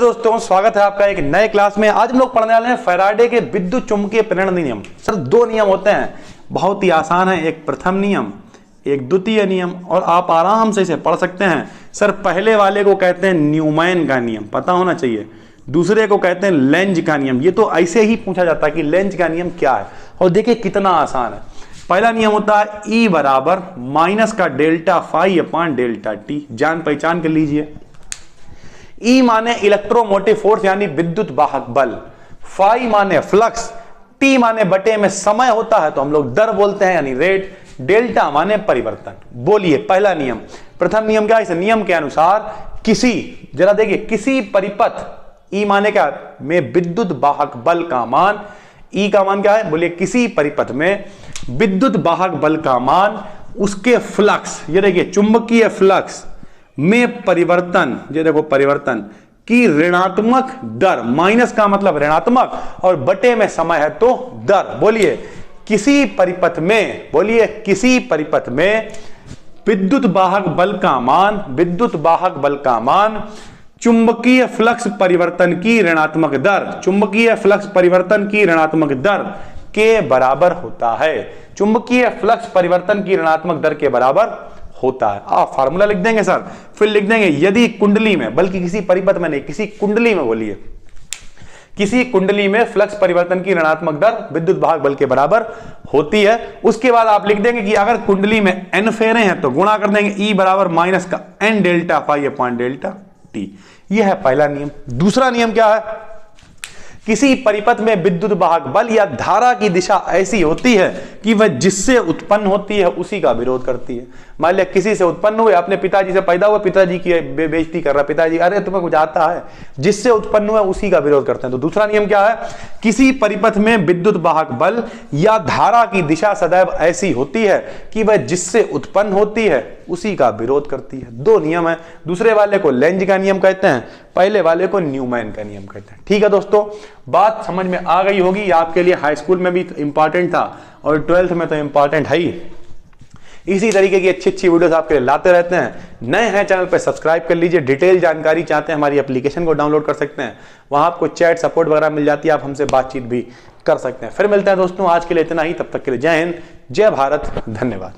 दोस्तों, स्वागत है आपका एक नए क्लास में। आज हम लोग पढ़ने वाले हैं फैराडे के विद्युत चुंबकीय प्रेरण नियम। सर दो नियम होते हैं, बहुत ही आसान है, एक प्रथम नियम एक द्वितीय नियम, और आप आराम से इसे पढ़ सकते हैं। सर पहले वाले को कहते हैं न्यूमैन का नियम, पता होना चाहिए। दूसरे को कहते हैं लेंज का नियम। ये तो ऐसे ही पूछा जाता है कि लेंज का नियम क्या है, और देखिए कितना आसान है। पहला नियम होता है E बराबर माइनस का delta phi upon delta t. जान पहचान कर लीजिए। E माने इलेक्ट्रोमोटिव फोर्स यानी विद्युत वाहक बल, फाई माने फ्लक्स, टी माने बटे में समय होता है तो हम लोग दर बोलते हैं यानी रेट, डेल्टा माने परिवर्तन। बोलिए पहला नियम। प्रथम नियम क्या है? इस नियम के अनुसार किसी, जरा देखिए, किसी परिपथ E माने क्या में विद्युत वाहक बल का मान, E का मान क्या है? बोलिए किसी परिपथ में विद्युत वाहक बल का मान, उसके फ्लक्स, ये देखिए चुंबकीय फ्लक्स में परिवर्तन, ये देखो परिवर्तन की ऋणात्मक दर, माइनस का मतलब ऋणात्मक और बटे में समय है तो दर। बोलिए किसी परिपथ में, बोलिए किसी परिपथ में विद्युत वाहक बल का मान, विद्युत वाहक बल का मान चुंबकीय फ्लक्स परिवर्तन की ऋणात्मक दर, चुंबकीय फ्लक्स परिवर्तन की ऋणात्मक दर के बराबर होता है। चुंबकीय फ्लक्स परिवर्तन की ऋणात्मक दर के बराबर होता है। आप फार्मूला लिख देंगे सर, फिर लिख देंगे यदि कुंडली में, बल्कि किसी परिपथ में नहीं, किसी कुंडली में, बोलिए किसी कुंडली में फ्लक्स परिवर्तन की ऋणात्मक दर विद्युत वाहक बल के बराबर होती है। उसके बाद आप लिख देंगे कि अगर कुंडली में n फेरे हैं तो गुणा कर देंगे E बराबर माइनस का n delta phi upon delta t. यह है पहला नियम। दूसरा नियम क्या है? किसी परिपथ में विद्युत वाहक बल या धारा की दिशा ऐसी होती है कि वह जिससे उत्पन्न होती है उसी का विरोध करती है। मान लिया किसी से उत्पन्न हुए, अपने पिताजी से पैदा हुए, पिताजी की बेइज्जती कर रहा है, पिताजी अरे तुम्हें कुछ आता है, जिससे उत्पन्न हुआ उसी का विरोध करते हैं। तो दूसरा नियम क्या है? किसी परिपथ में विद्युत वाहक बल या धारा की दिशा सदैव ऐसी होती है कि वह जिससे उत्पन्न होती है उसी का विरोध करती है। दो नियम है, दूसरे वाले को लेंज का नियम कहते हैं, पहले वाले को न्यूमैन का नियम कहते हैं। ठीक है दोस्तों, बात समझ में आ गई होगी। आपके लिए हाई स्कूल में भी इंपॉर्टेंट था और 12th में तो इंपॉर्टेंट है ही। इसी तरीके की अच्छी अच्छी वीडियोस आपके लिए लाते रहते हैं। नए हैं चैनल पे सब्सक्राइब कर लीजिए। डिटेल जानकारी चाहते हैं हमारी एप्लीकेशन को डाउनलोड कर सकते हैं, वहां आपको चैट सपोर्ट वगैरह मिल जाती है, आप हमसे बातचीत भी कर सकते हैं। फिर मिलते हैं दोस्तों, आज के लिए इतना ही। तब तक के लिए जय हिंद, जय भारत, धन्यवाद।